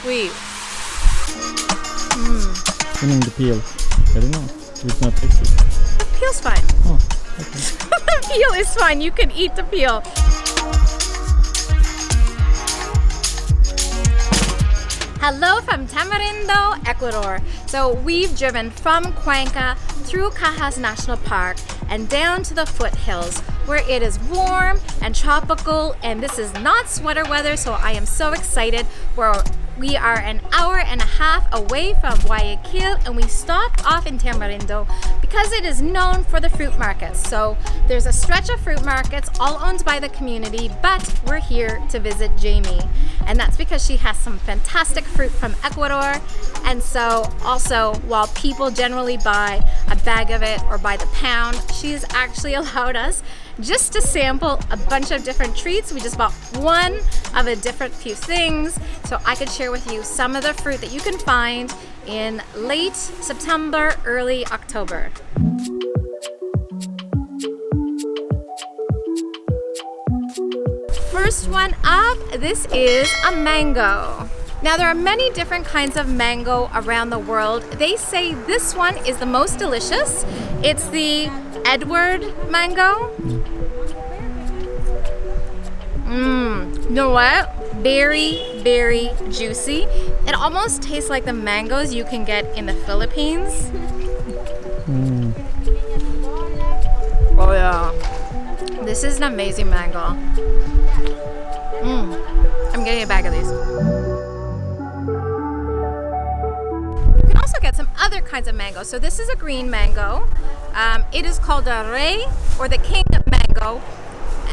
sweet. Meaning the peel. I don't know. It's not tasty. The peel's fine. Oh, okay. The peel is fine. You can eat the peel. Hello from Tamarindo, Ecuador. So we've driven from Cuenca through Cajas National Park and down to the foothills where it is warm and tropical, and this is not sweater weather, so I am so excited. We are an hour and a half away from Guayaquil, and we stopped off in Tamarindo because it is known for the fruit markets. So there's a stretch of fruit markets all owned by the community, but we're here to visit Jamie. And that's because she has some fantastic fruit from Ecuador. And so also, while people generally buy a bag of it or by the pound, she's actually allowed us just to sample a bunch of different treats. We just bought one of a different few things, so I could share with you some of the fruit that you can find in late September, early October. First one up, this is a mango. Now there are many different kinds of mango around the world. They say this one is the most delicious. It's the Edward mango. You know what? Very, very juicy. It almost tastes like the mangoes you can get in the Philippines. Oh yeah. This is an amazing mango. I'm getting a bag of these. You can also get some other kinds of mango. So this is a green mango. It is called a rey, or the king mango.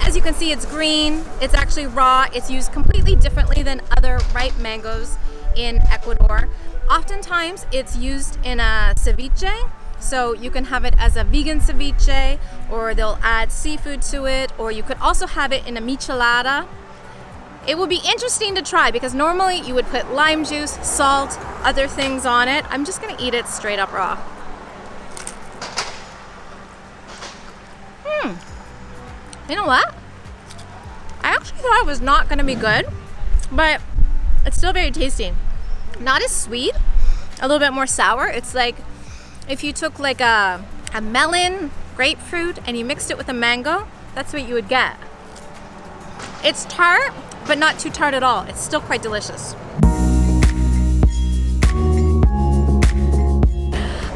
As you can see, it's green, it's actually raw, it's used completely differently than other ripe mangoes in Ecuador. Oftentimes it's used in a ceviche, so you can have it as a vegan ceviche, or they'll add seafood to it, or you could also have it in a michelada. It will be interesting to try because normally you would put lime juice, salt, other things on it. I'm just gonna eat it straight up raw. You know what? I actually thought it was not gonna be good, but it's still very tasty. Not as sweet, a little bit more sour. It's like if you took like a melon, grapefruit, and you mixed it with a mango, that's what you would get. It's tart, but not too tart at all. It's still quite delicious.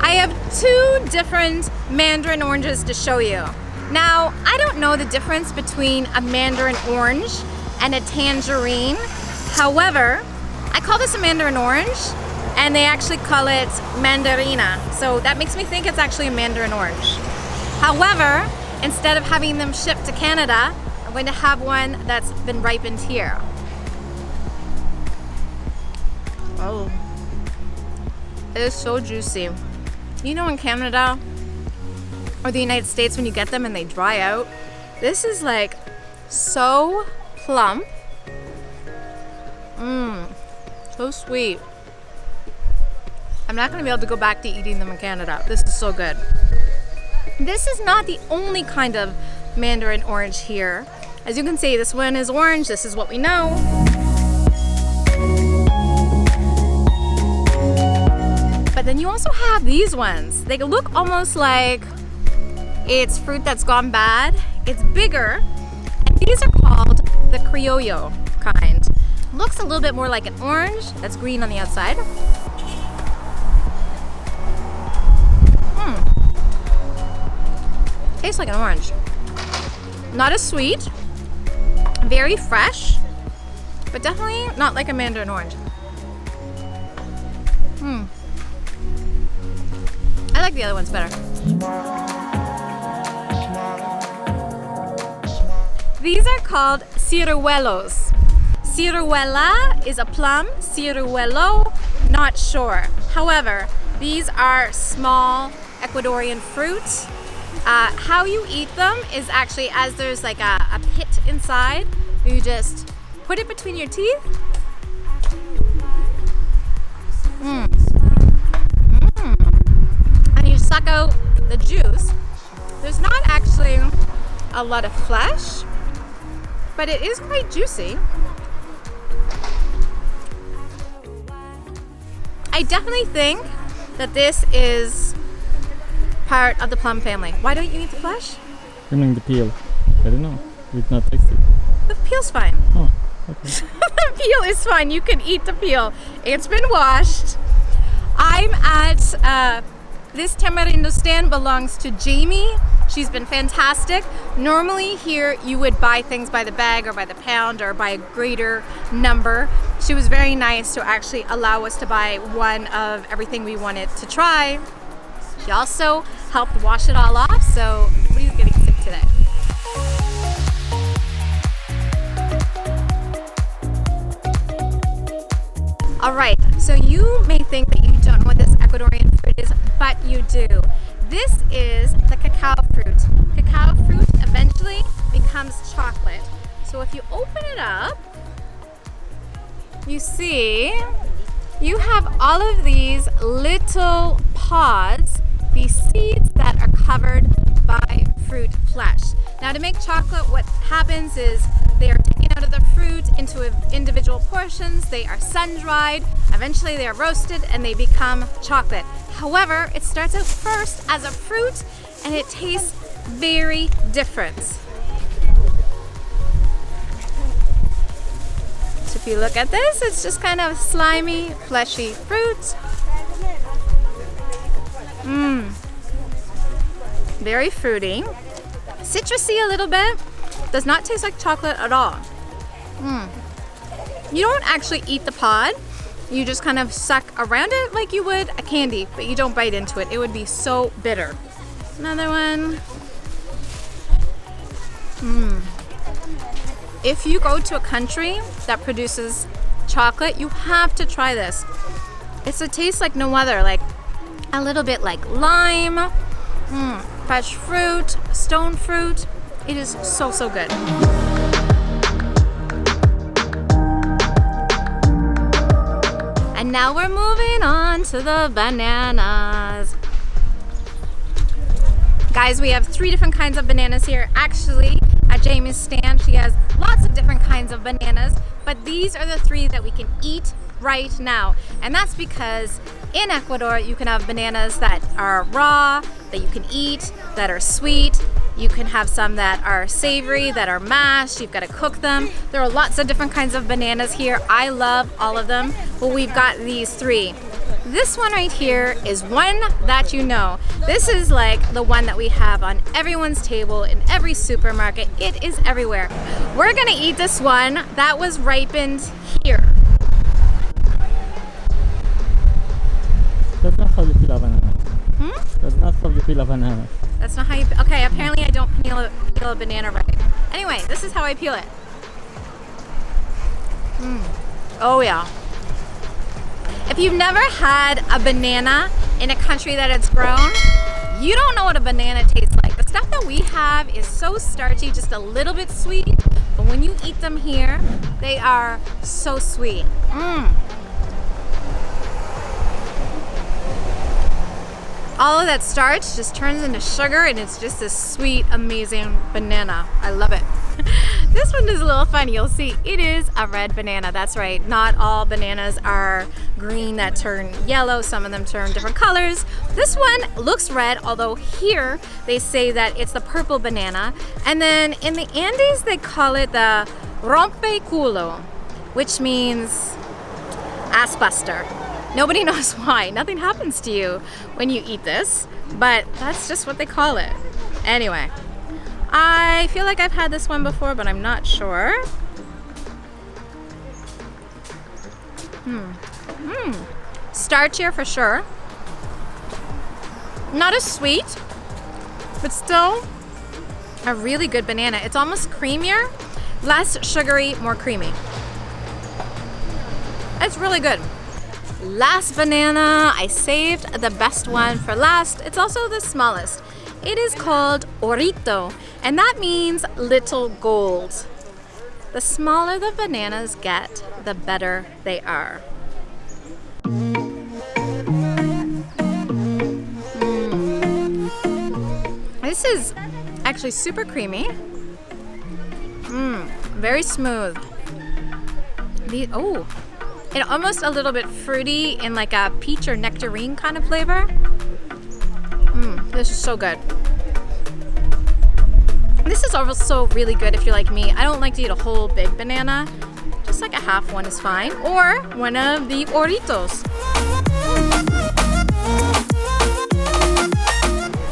I have two different mandarin oranges to show you. Now, I don't know the difference between a mandarin orange and a tangerine. However, I call this a mandarin orange, and they actually call it mandarina. So that makes me think it's actually a mandarin orange. However, instead of having them shipped to Canada, I'm going to have one that's been ripened here. Oh, it is so juicy. You know, in Canada or the United States, when you get them and they dry out, this is like so plump. So sweet. I'm not gonna be able to go back to eating them in Canada. This is so good. This is not the only kind of mandarin orange here. As you can see, this one is orange. This is what we know. But then you also have these ones. They look almost like it's fruit that's gone bad. It's bigger, and these are called the criollo kind. Looks a little bit more like an orange that's green on the outside. Tastes like an orange. Not as sweet, very fresh, but definitely not like a mandarin orange. I like the other ones better. These are called ciruelos. Ciruela is a plum, ciruelo, not sure. However, these are small Ecuadorian fruit. How you eat them is actually, as there's like a pit inside, you just put it between your teeth. And you suck out the juice. There's not actually a lot of flesh, but it is quite juicy. I definitely think that this is part of the plum family. Why don't you eat the flesh? I mean the peel. I don't know. It's not tasty. The peel's fine. Oh, okay. The peel is fine. You can eat the peel. It's been washed. I'm at this tamarindo stand belongs to Jamie. She's been fantastic. Normally here you would buy things by the bag or by the pound or by a greater number. She was very nice to actually allow us to buy one of everything we wanted to try. She also helped wash it all off, so nobody's getting sick today. All right, so you may think that you don't know what this Ecuadorian fruit is, but you do. This is the cacao fruit. Cacao fruit eventually becomes chocolate. So if you open it up, you see you have all of these little pods, these seeds that are covered by fruit flesh. Now to make chocolate, what happens is they are taken out of the fruit into individual portions, they are sun-dried, eventually they are roasted and they become chocolate. However, it starts out first as a fruit and it tastes very different. So if you look at this, it's just kind of slimy, fleshy fruit. Very fruity. Citrusy a little bit. Does not taste like chocolate at all. You don't actually eat the pod. You just kind of suck around it like you would a candy, but you don't bite into it. It would be so bitter. Another one. If you go to a country that produces chocolate, you have to try this. It's a taste like no other, like a little bit like lime, fresh fruit, stone fruit. It is so, so good. And now we're moving on to the bananas. Guys, we have 3 different kinds of bananas here. Actually, at Jamie's stand, she has lots of different kinds of bananas, but these are the 3 that we can eat right now. And that's because in Ecuador, you can have bananas that are raw, that you can eat, that are sweet. You can have some that are savory, that are mashed. You've got to cook them. There are lots of different kinds of bananas here. I love all of them, but we've got these 3. This one right here is one that you know. This is like the one that we have on everyone's table in every supermarket. It is everywhere. We're gonna eat this one that was ripened here. That's not how you peel a banana. That's not how you peel a banana. That's not how you, okay, apparently I don't peel a banana right. Anyway, this is how I peel it. Oh yeah. If you've never had a banana in a country that it's grown, you don't know what a banana tastes like. The stuff that we have is so starchy, just a little bit sweet, but when you eat them here, they are so sweet. All of that starch just turns into sugar and it's just this sweet, amazing banana. I love it. This one is a little funny. You'll see it is a red banana. That's right. Not all bananas are green that turn yellow. Some of them turn different colors. This one looks red, although here they say that it's the purple banana. And then in the Andes, they call it the rompeculo, which means ass buster. Nobody knows why. Nothing happens to you when you eat this, but that's just what they call it. Anyway, I feel like I've had this one before, but I'm not sure. Starchier for sure. Not as sweet, but still a really good banana. It's almost creamier, less sugary, more creamy. It's really good. Last banana, I saved the best one for last. It's also the smallest. It is called orito, and that means little gold. The smaller the bananas get, the better they are. This is actually super creamy. Very smooth. and almost a little bit fruity in like a peach or nectarine kind of flavor. This is so good. This is also really good if you're like me. I don't like to eat a whole big banana. Just like a half one is fine. Or one of the Oritos.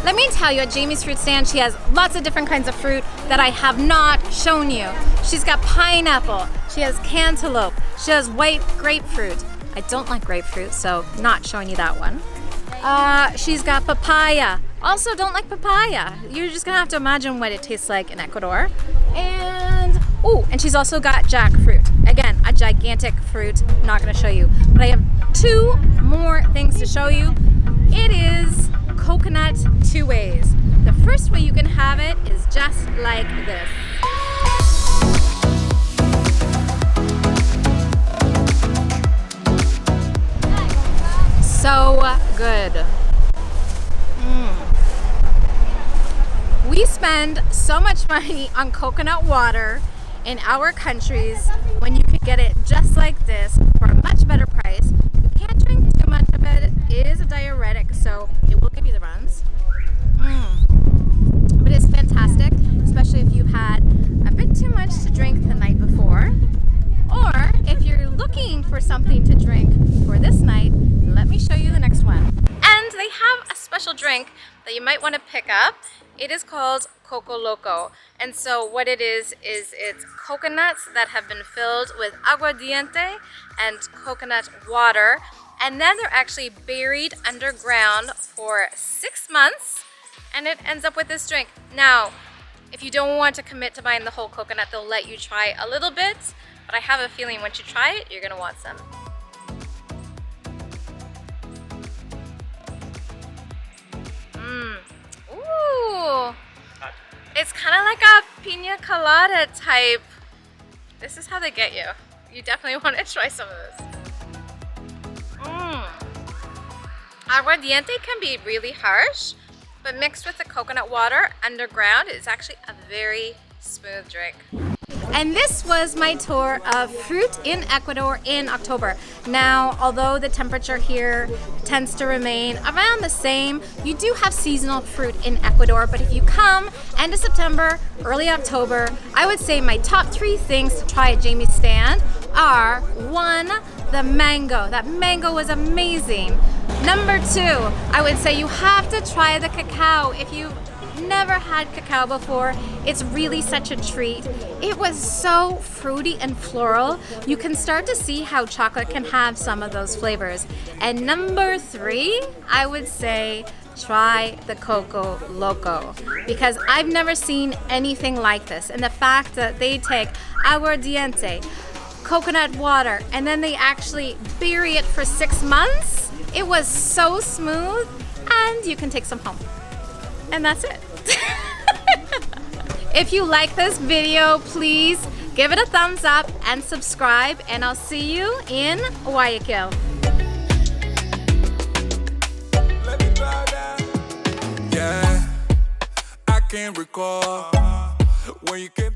Let me tell you, at Jamie's Fruit Stand, she has lots of different kinds of fruit that I have not shown you. She's got pineapple, she has cantaloupe, she has white grapefruit. I don't like grapefruit, so not showing you that one. She's got papaya. Also don't like papaya. You're just gonna have to imagine what it tastes like in Ecuador. And she's also got jackfruit. Again, a gigantic fruit, not gonna show you. But I have 2 more things to show you. It is coconut 2 ways. The first way you can have it is just like this. So good. We spend so much money on coconut water in our countries when you could get it just like this for a much better price. You can't drink too much of it. It is a diuretic, so it will give you the runs. But it's fantastic, especially if you've had a bit too much to drink the night before. Or if you're looking for something to drink for this night, let me show you the next one. And they have a special drink that you might want to pick up. It is called Coco Loco. And so what it is it's coconuts that have been filled with aguardiente and coconut water. And then they're actually buried underground for 6 months. And it ends up with this drink. Now, if you don't want to commit to buying the whole coconut, they'll let you try a little bit. But I have a feeling once you try it, you're gonna want some. Ooh. It's kind of like a pina colada type. This is how they get you. You definitely want to try some of this. Aguardiente can be really harsh, but mixed with the coconut water underground, it's actually a very smooth drink. And this was my tour of fruit in Ecuador in October. Now, although the temperature here tends to remain around the same, you do have seasonal fruit in Ecuador, but if you come end of September, early October, I would say my top 3 things to try at Jamie's Stand are 1, the mango. That mango was amazing. Number 2, I would say you have to try the cacao. If you've never had cacao before, it's really such a treat. It was so fruity and floral. You can start to see how chocolate can have some of those flavors. And number 3, I would say try the Coco Loco, because I've never seen anything like this. And the fact that they take aguardiente, coconut water, and then they actually bury it for 6 months, it was so smooth, and you can take some home. And that's it. If you like this video, please give it a thumbs up and subscribe, and I'll see you in Guayaquil. Yeah, I can't recall when you came